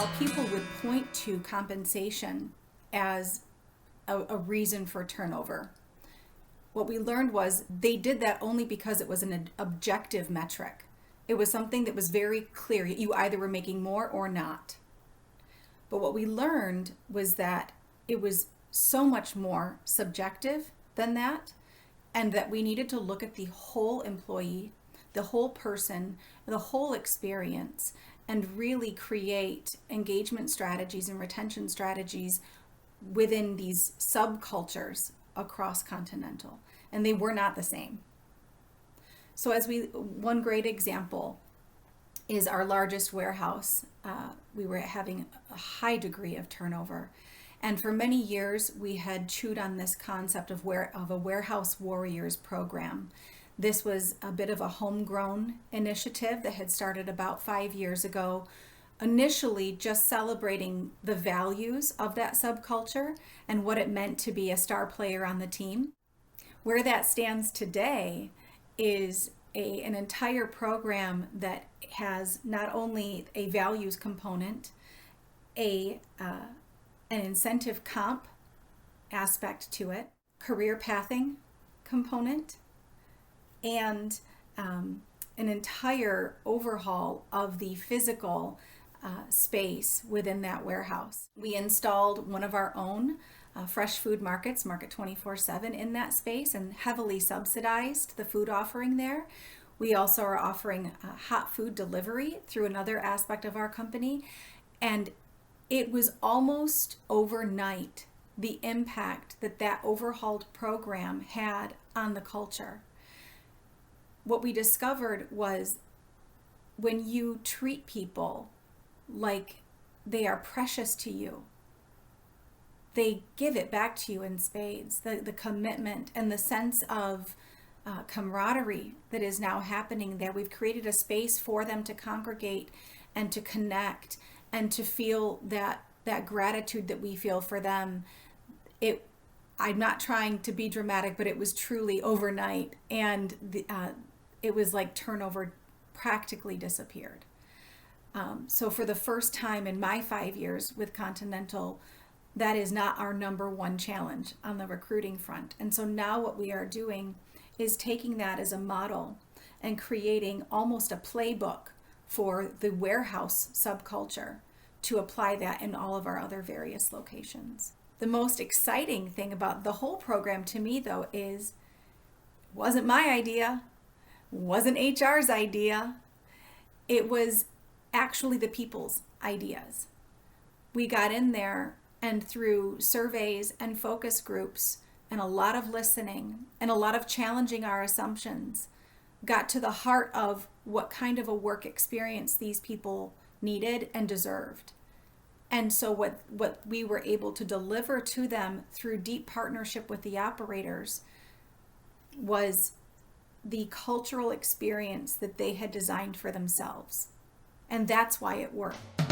while people would point to compensation as a reason for turnover, what we learned was they did that only because it was an objective metric. It was something that was very clear. You either were making more or not. But what we learned was that it was so much more subjective than that, and that we needed to look at the whole employee, the whole person, the whole experience, and really create engagement strategies and retention strategies within these subcultures across Continental. And they were not the same. So one great example is our largest warehouse. We were having a high degree of turnover. And for many years, we had chewed on this concept of a warehouse warriors program. This was a bit of a homegrown initiative that had started about 5 years ago, initially just celebrating the values of that subculture and what it meant to be a star player on the team. Where that stands today is an entire program that has not only a values component, an incentive comp aspect to it, career pathing component, and an entire overhaul of the physical space within that warehouse. We installed one of our own fresh food markets, Market 24/7, in that space and heavily subsidized the food offering there. We also are offering hot food delivery through another aspect of our company. And it was almost overnight the impact that overhauled program had on the culture. What we discovered was when you treat people like they are precious to you, they give it back to you in spades. The commitment and the sense of camaraderie that is now happening there. We've created a space for them to congregate and to connect and to feel that gratitude that we feel for them. I'm not trying to be dramatic, but it was truly overnight, and it was like turnover practically disappeared. So for the first time in my 5 years with Continental, that is not our number one challenge on the recruiting front. And so now what we are doing is taking that as a model and creating almost a playbook for the warehouse subculture to apply that in all of our other various locations. The most exciting thing about the whole program to me, though, is it wasn't my idea, wasn't HR's idea. It was actually the people's ideas. We got in there, and through surveys and focus groups and a lot of listening and a lot of challenging our assumptions, got to the heart of what kind of a work experience these people needed and deserved. And so what we were able to deliver to them through deep partnership with the operators was the cultural experience that they had designed for themselves. And that's why it worked.